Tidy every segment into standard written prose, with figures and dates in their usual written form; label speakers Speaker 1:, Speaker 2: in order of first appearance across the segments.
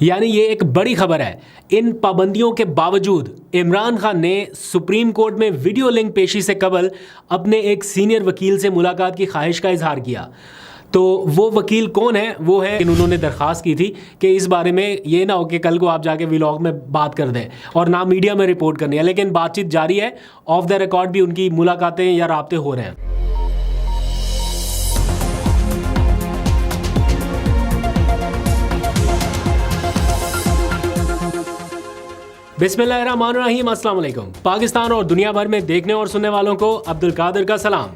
Speaker 1: यानी ये एक बड़ी खबर है। इन पाबंदियों के बावजूद इमरान खान ने सुप्रीम कोर्ट में वीडियो लिंक पेशी से कबल अपने एक सीनियर वकील से मुलाकात की ख्वाहिश का इजहार किया। तो वो वकील कौन है? वो है, उन्होंने दरख्वास्त की थी कि इस बारे में ये ना हो कि कल को आप जाके व्लॉग में बात कर दें और ना मीडिया में रिपोर्ट करनी है, लेकिन बातचीत जारी है। ऑफ द रिकॉर्ड भी उनकी मुलाकातें या राब्ते हो रहे हैं। बिस्मिल्लाहिर्रहमानिर्रहीम, अस्सलाम वालेकुम। पाकिस्तान और दुनिया भर में देखने और सुनने वालों को अब्दुल कादिर का सलाम।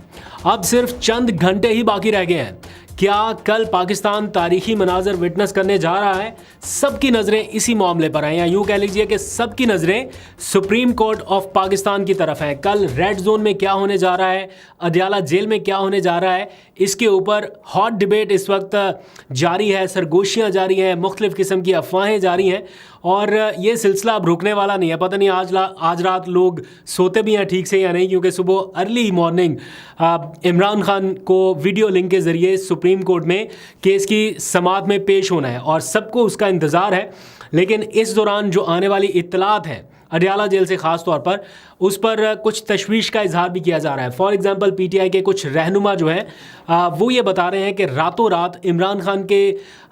Speaker 1: अब सिर्फ चंद घंटे ही बाकी रह गए हैं। क्या कल पाकिस्तान तारीखी मनाजर विटनेस करने जा रहा है? सबकी नज़रें इसी मामले पर हैं, या यूँ कह लीजिए कि सबकी नज़रें सुप्रीम कोर्ट ऑफ पाकिस्तान की तरफ हैं। कल रेड जोन में क्या होने जा रहा है, अदयाला जेल में क्या होने जा रहा है, इसके ऊपर हॉट डिबेट इस वक्त जारी है, सरगोशियाँ जारी हैं, मुख्तलिफ़ किस्म की अफवाहें जारी हैं और ये सिलसिला अब रुकने वाला नहीं है। पता नहीं आज रात लोग सोते भी हैं ठीक से या नहीं, क्योंकि सुबह अर्ली मॉर्निंग इमरान खान को वीडियो लिंक के ज़रिए सुप्रीम कोर्ट में केस की समाअत में पेश होना है और सबको उसका इंतज़ार है। लेकिन इस दौरान जो आने वाली इत्तलात है अडयाला जेल से ख़ास तौर पर, उस पर कुछ तशवीश का इजहार भी किया जा रहा है। फॉर एग्ज़ाम्पल PTI के कुछ रहनुमा जो हैं वो ये बता रहे हैं कि रातों रात इमरान खान के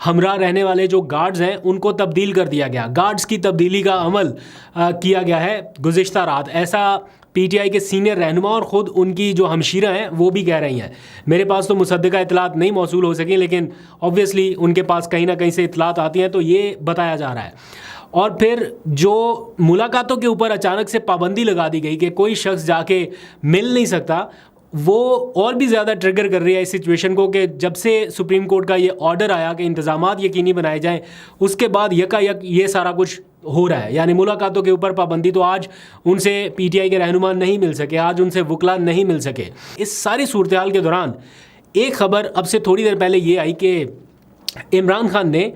Speaker 1: हमरा रहने वाले जो गार्ड्स हैं उनको तब्दील कर दिया गया। गार्ड्स की तब्दीली का अमल किया गया है गुज़िश्ता रात, ऐसा PTI के सीनियर रहनुमा और ख़ुद उनकी जो हमशीरा हैं वो भी कह रही हैं। मेरे पास तो मुसद्दका इतलात नहीं मौसूल हो सकी, लेकिन ऑब्वियसली उनके पास कहीं ना कहीं से इतलात आती हैं, तो ये बताया जा रहा है। और फिर जो मुलाकातों के ऊपर अचानक से पाबंदी लगा दी गई कि कोई शख्स जाके मिल नहीं सकता, वो और भी ज़्यादा ट्रिगर कर रही है इस सिचुएशन को कि जब से सुप्रीम कोर्ट का ये ऑर्डर आया कि इंतज़ामात यकीनी बनाए जाएं, उसके बाद यकायक ये सारा कुछ हो रहा है। यानी मुलाकातों के ऊपर पाबंदी, तो आज उनसे PTI के रहनुमा नहीं मिल सके, आज उनसे वकला नहीं मिल सके। इस सारी सूरत हाल के दौरान एक ख़बर अब से थोड़ी देर पहले ये आई कि इमरान खान ने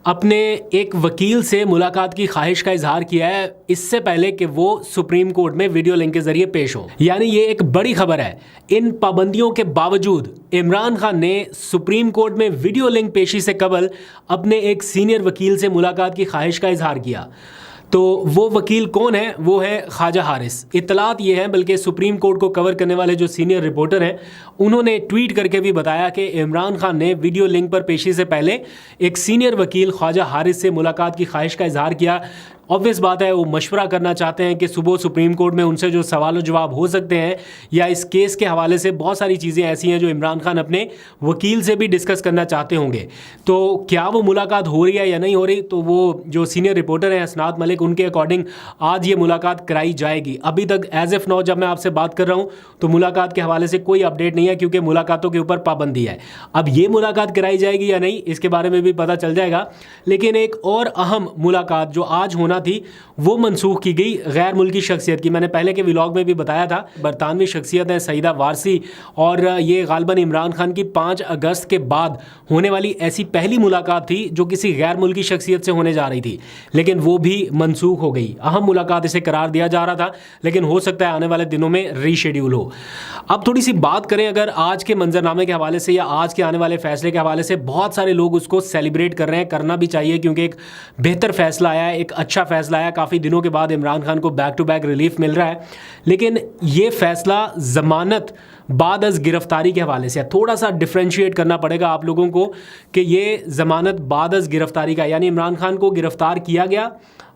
Speaker 1: अपने एक वकील से मुलाकात की ख्वाहिश का इजहार किया है, इससे पहले कि वो सुप्रीम कोर्ट में वीडियो लिंक के जरिए पेश हो। यानी ये एक बड़ी खबर है। इन पाबंदियों के बावजूद इमरान खान ने सुप्रीम कोर्ट में वीडियो लिंक पेशी से कबल अपने एक सीनियर वकील से मुलाकात की ख्वाहिश का इजहार किया। तो वो वकील कौन है? वो है ख्वाजा हारिस। इत्तलात ये हैं, बल्कि सुप्रीम कोर्ट को कवर करने वाले जो सीनियर रिपोर्टर हैं उन्होंने ट्वीट करके भी बताया कि इमरान खान ने वीडियो लिंक पर पेशी से पहले एक सीनियर वकील ख्वाजा हारिस से मुलाकात की ख्वाहिश का इजहार किया। ऑब्वियस बात है, वो मशवरा करना चाहते हैं कि सुबह सुप्रीम कोर्ट में उनसे जो सवाल जवाब हो सकते हैं, या इस केस के हवाले से बहुत सारी चीज़ें ऐसी हैं जो इमरान खान अपने वकील से भी डिस्कस करना चाहते होंगे। तो क्या वो मुलाकात हो रही है या नहीं हो रही, तो वो जो सीनियर रिपोर्टर हैं हसनात मलिक, उनके अकॉर्डिंग आज ये मुलाकात कराई जाएगी। अभी तक एज एफ नाउ जब मैं आपसे बात कर रहा हूँ तो मुलाकात के हवाले से कोई अपडेट नहीं है, क्योंकि मुलाकातों के ऊपर पाबंदी है। अब ये मुलाकात कराई जाएगी या नहीं, इसके बारे में भी पता चल जाएगा। लेकिन एक और अहम मुलाकात जो आज होना थी वो मनसूख की गई गैर मुल्की शख्सियत की। मैंने पहले के व्लॉग में भी बताया था, बरतानवी शख्सियत है सईदा वारसी, और ये गालिबन इमरान खान की 5 अगस्त के बाद होने वाली ऐसी पहली मुलाकात थी जो किसी गैर मुल्की शख्सियत से होने जा रही थी, लेकिन वो भी मनसूख हो गई। अहम मुलाकात इसे करार दिया जा रहा था, लेकिन हो सकता है आने वाले दिनों में रीशेड्यूल हो। अब थोड़ी सी बात करें अगर आज के मंजरनामे के हवाले से या आज के आने वाले फैसले के हवाले से, बहुत सारे लोग उसको सेलिब्रेट कर रहे हैं, करना भी चाहिए, क्योंकि एक बेहतर फैसला आया है, एक अच्छा फैसला आया। काफ़ी दिनों के बाद इमरान खान को बैक टू बैक रिलीफ मिल रहा है। लेकिन ये फैसला ज़मानत बाद अज़ गिरफ्तारी के हवाले से थोड़ा सा डिफ्रेंशिएट करना पड़ेगा आप लोगों को कि ये ज़मानत बाद अज़ गिरफ्तारी का, यानी इमरान खान को गिरफ्तार किया गया,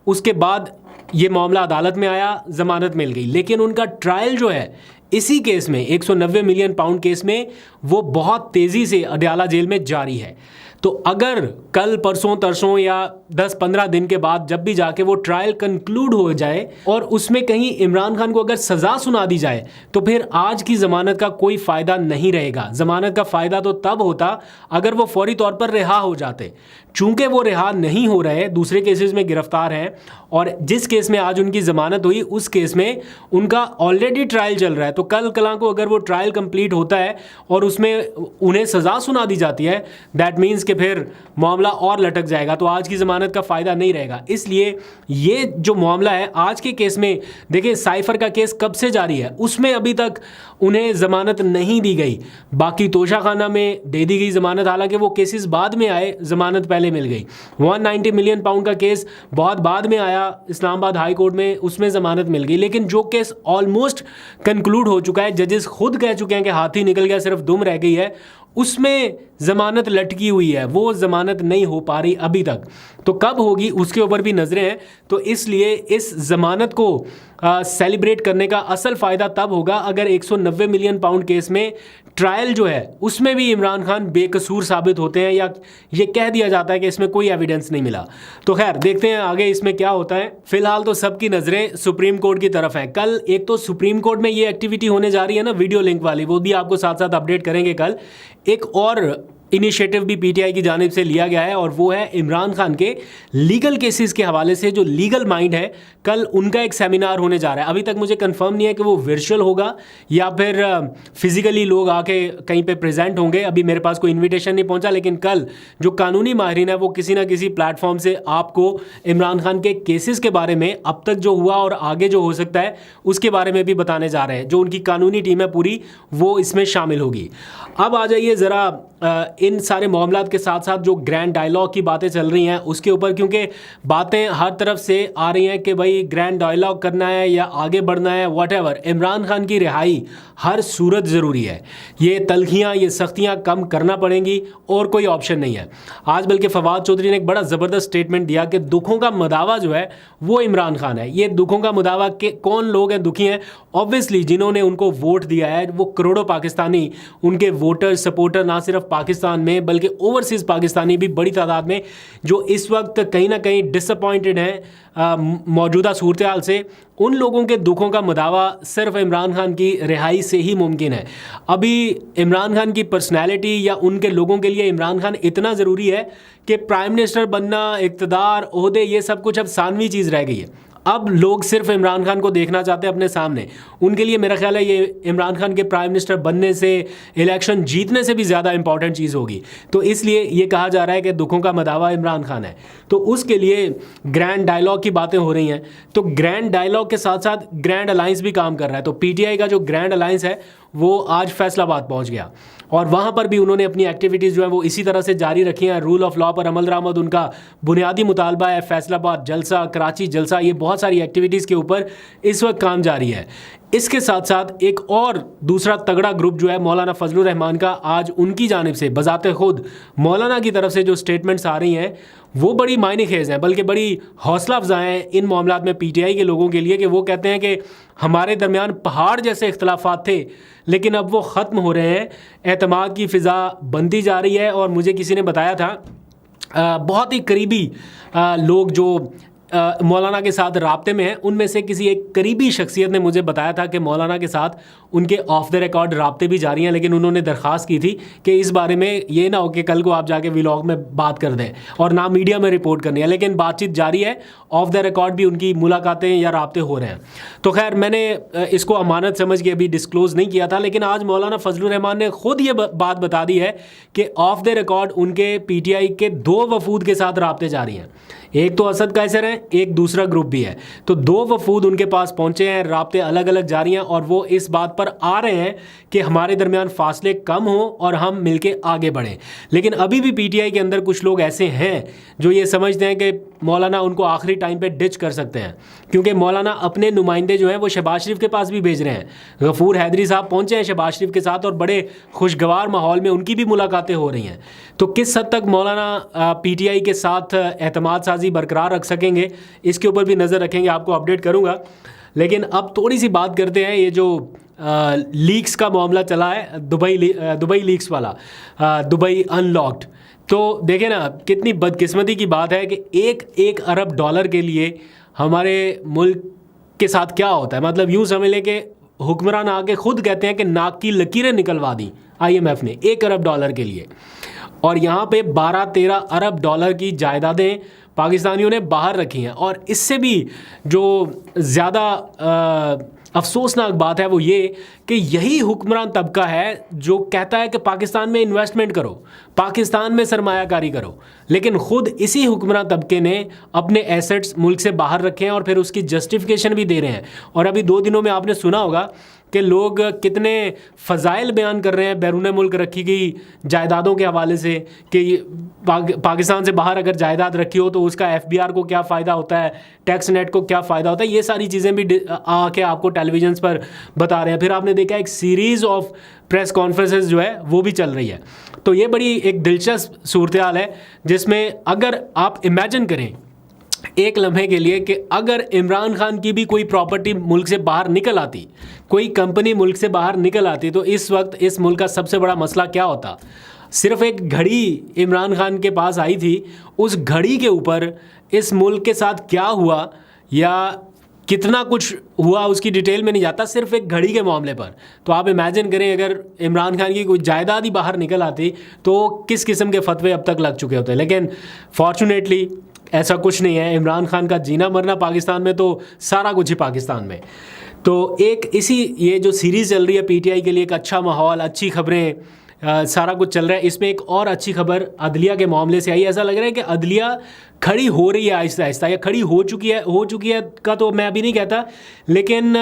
Speaker 1: उसके बाद ये मामला अदालत में आया, ज़मानत मिल गई, लेकिन उनका ट्रायल जो है इसी केस में 190 मिलियन पाउंड केस में वो बहुत तेज़ी से अडयाला जेल में जारी है। तो अगर कल परसों तरसों या 10-15 दिन के बाद जब भी जाके वो ट्रायल कंक्लूड हो जाए और उसमें कहीं इमरान खान को अगर सज़ा सुना दी जाए, तो फिर आज की ज़मानत का कोई फ़ायदा नहीं रहेगा। ज़मानत का फ़ायदा तो तब होता अगर वो फौरी तौर पर रिहा हो जाते। चूँकि वो रिहा नहीं हो रहे, दूसरे केसेस में गिरफ्तार हैं, और जिस केस में आज उनकी ज़मानत हुई उस केस में उनका ऑलरेडी ट्रायल चल रहा है। तो कल कलां को अगर वो ट्रायल कंप्लीट होता है और उसमें उन्हें सज़ा सुना दी जाती है, दैट मीन्स कि के फिर मामला और लटक जाएगा, तो आज की ज़मानत का फ़ायदा नहीं रहेगा। इसलिए ये जो मामला है आज के केस में, देखिए साइफर का केस कब से जारी है, उसमें अभी तक उन्हें ज़मानत नहीं दी गई। बाकी तोशाखाना में दे दी गई ज़मानत, हालांकि वो केसेस बाद में आए, ज़मानत पहले मिल गई। 190 मिलियन पाउंड का केस बहुत बाद में आया इस्लामाबाद हाई कोर्ट में, उसमें ज़मानत मिल गई। लेकिन जो केस ऑलमोस्ट कंक्लूड हो चुका है, जजेस खुद कह चुके हैं कि हाथी निकल गया, सिर्फ दुम रह गई है, उसमें ज़मानत लटकी हुई है, वो ज़मानत नहीं हो पा रही अभी तक। तो कब होगी उसके ऊपर भी नज़रें हैं। तो इसलिए इस ज़मानत को सेलिब्रेट करने का असल फ़ायदा तब होगा अगर 190 मिलियन पाउंड केस में ट्रायल जो है उसमें भी इमरान खान बेकसूर साबित होते हैं, या ये कह दिया जाता है कि इसमें कोई एविडेंस नहीं मिला। तो खैर देखते हैं आगे इसमें क्या होता है। फिलहाल तो सबकी नज़रें सुप्रीम कोर्ट की तरफ हैं। कल एक तो सुप्रीम कोर्ट में ये एक्टिविटी होने जा रही है ना, वीडियो लिंक वाली, वो भी आपको साथ साथ अपडेट करेंगे कल। एक और इनिशिएटिव भी पीटीआई की जानिब से लिया गया है, और वो है इमरान खान के लीगल केसेस के हवाले से जो लीगल माइंड है, कल उनका एक सेमिनार होने जा रहा है। अभी तक मुझे कंफर्म नहीं है कि वो वर्चुअल होगा या फिर फिजिकली लोग आके कहीं पे प्रेजेंट होंगे। अभी मेरे पास कोई इन्विटेशन नहीं पहुंचा, लेकिन कल जो कानूनी माहिरीन है वो किसी ना किसी प्लेटफॉर्म से आपको इमरान खान के केसेस के बारे में, अब तक जो हुआ और आगे जो हो सकता है उसके बारे में भी बताने जा रहे हैं। जो उनकी कानूनी टीम है पूरी, वो इसमें शामिल होगी। अब आ जाइए ज़रा इन सारे मामलात के साथ साथ जो ग्रैंड डायलॉग की बातें चल रही हैं उसके ऊपर, क्योंकि बातें हर तरफ से आ रही हैं कि भाई ग्रैंड डायलॉग करना है या आगे बढ़ना है, व्हाटएवर, इमरान खान की रिहाई हर सूरत ज़रूरी है। ये तलखियाँ, ये सख्तियाँ कम करना पड़ेंगी और कोई ऑप्शन नहीं है। आज बल्कि फवाद चौधरी ने एक बड़ा ज़बरदस्त स्टेटमेंट दिया कि दुखों का मदावा जो है वो इमरान खान है। ये दुखों का मदावा के कौन लोग हैं दुखी हैं? ऑब्वियसली जिन्होंने उनको वोट दिया है, वो करोड़ों पाकिस्तानी, उनके वोटर सपोर्टर, ना सिर्फ पाकिस्तान में बल्कि ओवरसीज़ पाकिस्तानी भी बड़ी तादाद में, जो इस वक्त कहीं ना कहीं डिसअपॉइंटेड हैं मौजूदा सूरत हाल से, उन लोगों के दुखों का मदावा सिर्फ इमरान खान की रिहाई से ही मुमकिन है। अभी इमरान खान की पर्सनैलिटी या उनके लोगों के लिए इमरान खान इतना ज़रूरी है कि प्राइम मिनिस्टर बनना, इक़्तिदार, ओहदे, ये सब कुछ अब सानवी चीज़ रह गई है। अब लोग सिर्फ इमरान खान को देखना चाहते हैं अपने सामने। उनके लिए मेरा ख्याल है ये इमरान खान के प्राइम मिनिस्टर बनने से, इलेक्शन जीतने से भी ज़्यादा इंपॉर्टेंट चीज़ होगी। तो इसलिए ये कहा जा रहा है कि दुखों का मदावा इमरान खान है। तो उसके लिए ग्रैंड डायलॉग की बातें हो रही हैं। तो ग्रैंड डायलॉग के साथ साथ ग्रैंड अलायंस भी काम कर रहा है। तो पीटीआई का जो ग्रैंड अलायंस है वो आज फैसलाबाद पहुंच गया, और वहाँ पर भी उन्होंने अपनी एक्टिविटीज़ जो है वो इसी तरह से जारी रखी हैं। रूल ऑफ लॉ पर अमल दरामद उनका बुनियादी मुतालबा है। फैसलाबाद जलसा, कराची जलसा, ये बहुत सारी एक्टिविटीज़ के ऊपर इस वक्त काम जारी है। इसके साथ साथ एक और दूसरा तगड़ा ग्रुप जो है मौलाना फजलुर रहमान का, आज उनकी जानिब से बजाते खुद मौलाना की तरफ से जो स्टेटमेंट्स आ रही हैं वो बड़ी मायने खेज हैं, बल्कि बड़ी हौसला अफजा हैं इन मामलात में पीटीआई के लोगों के लिए, कि वो कहते हैं कि हमारे दरमियान पहाड़ जैसे इख्तलाफात थे लेकिन अब वो ख़त्म हो रहे हैं, एतमाद की फ़िज़ा बनती जा रही है। और मुझे किसी ने बताया था बहुत ही करीबी लोग जो मौलाना के साथ राब्ते में हैं, उनमें से किसी एक करीबी शख्सियत ने मुझे बताया था कि मौलाना के साथ उनके ऑफ द रिकॉर्ड राब्ते भी जारी हैं, लेकिन उन्होंने दरख्वास्त की थी कि इस बारे में ये ना हो कि कल को आप जाके व्लॉग में बात कर दें और ना मीडिया में रिपोर्ट करनी है। लेकिन बातचीत जारी है, ऑफ द रिकॉर्ड भी उनकी मुलाकातें या राब्ते हो रहे हैं। तो खैर मैंने इसको अमानत समझ के अभी डिस्क्लोज़ नहीं किया था, लेकिन आज मौलाना फजलुर रहमान ने ख़ुद ये बात बता दी है कि ऑफ द रिकॉर्ड उनके पीटीआई के 2 वफूद के साथ राब्ते जारी हैं। एक तो असद कैसर हैं, एक दूसरा ग्रुप भी है। तो 2 वफूद उनके पास पहुंचे हैं, राब्ते अलग अलग जारी हैं, और वो इस बात पर आ रहे हैं कि हमारे दरमियान फासले कम हों और हम मिलके आगे बढ़ें। लेकिन अभी भी पीटीआई के अंदर कुछ लोग ऐसे हैं जो ये समझते हैं कि मौलाना उनको आखिरी टाइम पे डिच कर सकते हैं, क्योंकि मौलाना अपने नुमाइंदे जो हैं वो शहबाज शरीफ के पास भी भेज रहे हैं। गफूर हैदरी साहब पहुंचे हैं शहबाज शरीफ के साथ, और बड़े खुशगवार माहौल में उनकी भी मुलाकातें हो रही हैं। तो किस हद तक मौलाना पीटीआई के साथ एतमाद साजी बरकरार रख सकेंगे, इसके ऊपर भी नज़र रखेंगे, आपको अपडेट करूँगा। लेकिन अब थोड़ी सी बात करते हैं, ये जो लीक्स का मामला चला है, दुबई लीक्स वाला, दुबई अनलॉक्ड। तो देखें ना, कितनी बदकिस्मती की बात है कि 1 अरब डॉलर के लिए हमारे मुल्क के साथ क्या होता है। मतलब यूँ समझ लें कि हुक्मरान आके खुद कहते हैं कि नाक की लकीरें निकलवा दी IMF ने 1 अरब डॉलर के लिए, और यहाँ पे 12-13 अरब डॉलर की जायदादें पाकिस्तानियों ने बाहर रखी हैं। और इससे भी जो ज़्यादा अफसोसनाक बात है वो ये कि यही हुक्मरान तबका है जो कहता है कि पाकिस्तान में इन्वेस्टमेंट करो, पाकिस्तान में सरमायाकारी करो, लेकिन ख़ुद इसी हुक्मरान तबके ने अपने एसेट्स मुल्क से बाहर रखे हैं और फिर उसकी जस्टिफिकेशन भी दे रहे हैं। और अभी 2 दिनों में आपने सुना होगा कि लोग कितने फ़ज़ाइल बयान कर रहे हैं बैरून मुल्क रखी गई जायदादों के हवाले से कि पाकिस्तान से बाहर अगर जायदाद रखी हो तो उसका FBI को क्या फ़ायदा होता है, टैक्स नेट को क्या फ़ायदा होता है। ये सारी चीज़ें भी आके आपको टेलीविजन पर बता रहे हैं। फिर आपने देखा एक सीरीज़ ऑफ प्रेस कॉन्फ्रेंसेस जो है वो भी चल रही है। तो ये बड़ी एक दिलचस्प सूरत हाल है जिसमें अगर आप इमेजिन करें एक लम्हे के लिए कि अगर इमरान खान की भी कोई प्रॉपर्टी मुल्क से बाहर निकल आती, कोई कंपनी मुल्क से बाहर निकल आती, तो इस वक्त इस मुल्क का सबसे बड़ा मसला क्या होता। सिर्फ एक घड़ी इमरान खान के पास आई थी, उस घड़ी के ऊपर इस मुल्क के साथ क्या हुआ या कितना कुछ हुआ उसकी डिटेल में नहीं जाता, सिर्फ एक घड़ी के मामले पर। तो आप इमेजिन करें अगर इमरान खान की कोई जायदाद ही बाहर निकल आती तो किस किस्म के फतवे अब तक लग चुके होते। लेकिन फॉर्चुनेटली ऐसा कुछ नहीं है। इमरान खान का जीना मरना पाकिस्तान में, तो सारा कुछ ही पाकिस्तान में। तो एक इसी ये जो सीरीज़ चल रही है PTI के लिए, एक अच्छा माहौल, अच्छी खबरें, सारा कुछ चल रहा है। इसमें एक और अच्छी खबर अदलिया के मामले से आई। ऐसा लग रहा है कि अदलिया खड़ी हो रही है आहिस्ता आहिस्ता, या खड़ी हो चुकी है का तो मैं अभी नहीं कहता, लेकिन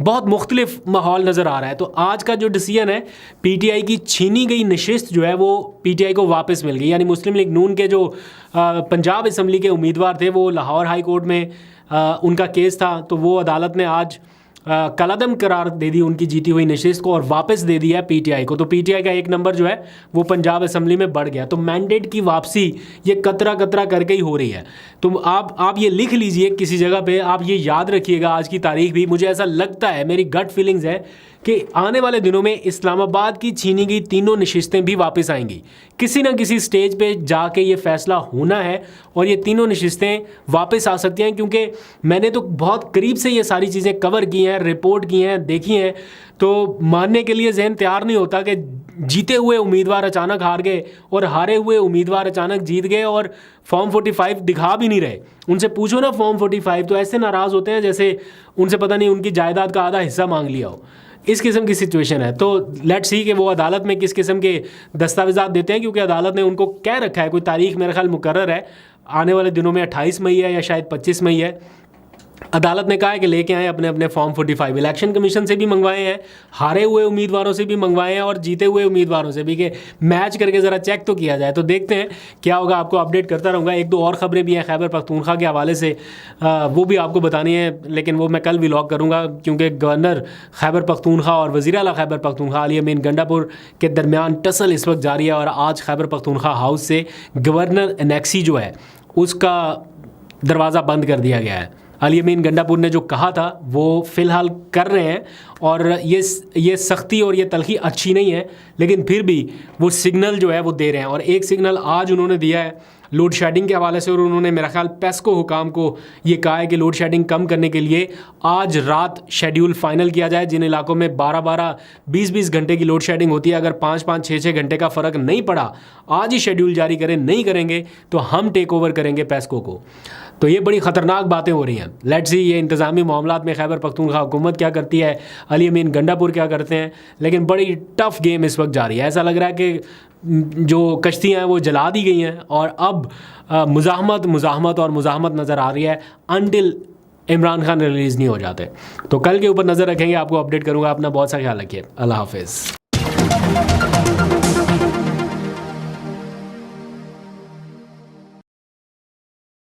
Speaker 1: बहुत मुख्तलिफ माहौल नज़र आ रहा है। तो आज का जो डिसीजन है, PTI की छीनी गई नशिस्त जो है वो PTI को वापस मिल गई। यानी मुस्लिम लीग नून के जो पंजाब असम्बली के उम्मीदवार थे वो लाहौर हाई कोर्ट में उनका केस था, तो वो अदालत ने आज कलअदम करार दे दी उनकी जीती हुई नशिस्त को और वापस दे दिया PTI को। तो PTI का 1 नंबर जो है वो पंजाब असम्बली में बढ़ गया। तो मैंडेट की वापसी ये कतरा कतरा करके ही हो रही है। तो आप ये लिख लीजिए किसी जगह पे, आप ये याद रखिएगा आज की तारीख भी। मुझे ऐसा लगता है, मेरी गट फीलिंग्स है कि आने वाले दिनों में इस्लामाबाद की छीनी गई 3 नशिस्तें भी वापस आएंगी। किसी ना किसी स्टेज पे जाके ये फ़ैसला होना है और ये 3 नशिस्तें वापस आ सकती हैं, क्योंकि मैंने तो बहुत करीब से ये सारी चीज़ें कवर की हैं, रिपोर्ट की हैं, देखी हैं। तो मानने के लिए जहन तैयार नहीं होता कि जीते हुए उम्मीदवार अचानक हार गए और हारे हुए उम्मीदवार अचानक जीत गए और फॉर्म 45 दिखा भी नहीं रहे। उनसे पूछो ना फॉर्म 45, तो ऐसे नाराज़ होते हैं जैसे उनसे पता नहीं उनकी जायदाद का आधा हिस्सा मांग लिया हो। इस किस्म की सिचुएशन है। तो लेट्स सी कि वो अदालत में किस किस्म के दस्तावेज़ात देते हैं, क्योंकि अदालत ने उनको कह रखा है, कोई तारीख मेरे ख्याल मुकर्रर है, आने वाले दिनों में 28 मई है या शायद 25 मई है। अदालत ने कहा है कि लेके आए अपने अपने फॉर्म 45। इलेक्शन कमीशन से भी मंगवाए हैं, हारे हुए उम्मीदवारों से भी मंगवाए हैं और जीते हुए उम्मीदवारों से भी, कि मैच करके ज़रा चेक तो किया जाए। तो देखते हैं क्या होगा, आपको अपडेट करता रहूँगा। 1-2 और ख़बरें भी हैं खैबर पख्तूनख्वा के हवाले से, वो भी आपको बतानी है, लेकिन वो मैं कल व्लॉग करूँगा, क्योंकि गवर्नर खैबर पख्तूनख्वा और वज़ीर आला खैबर पख्तूनख्वा अली अमीन गंडापुर के दरमियान टसल इस वक्त जारी है। और आज खैबर पख्तूनख्वा हाउस से गवर्नर एनेक्सी जो है उसका दरवाज़ा बंद कर दिया गया है। अली अमीन गंडापुर ने जो कहा था वो फ़िलहाल कर रहे हैं, और ये सख्ती और ये तलखी अच्छी नहीं है, लेकिन फिर भी वो सिग्नल जो है वो दे रहे हैं। और एक सिग्नल आज उन्होंने दिया है लोड शेडिंग के हवाले से, और उन्होंने मेरा ख्याल पेस्को हुकाम को ये कहा है कि लोड शेडिंग कम करने के लिए आज रात शेड्यूल फाइनल किया जाए। जिन इलाकों में 12-12, 20-20 घंटे की लोड शेडिंग होती है, अगर 5-5, 6-6 घंटे का फ़र्क नहीं पड़ा, आज ही शेड्यूल जारी करें। नहीं करेंगे तो हम टेक ओवर करेंगे पेस्को को। तो ये बड़ी ख़तरनाक बातें हो रही हैं। लेट्स सी ये इंतज़ामी मामलात में खैबर पख्तूनख्वा हुकूमत क्या करती है, अली अमीन गंडापुर क्या करते हैं। लेकिन बड़ी टफ़ गेम इस वक्त जारी है। ऐसा लग रहा है कि जो कश्तियाँ हैं वो जला दी गई हैं और अब मुज़ाहमत नज़र आ रही है अनटिल इमरान खान रिलीज़ नहीं हो जाते। तो कल के ऊपर नज़र रखेंगे, आपको अपडेट करूँगा। अपना बहुत सा ख्याल रखिए। अल्लाह हाफ़िज़।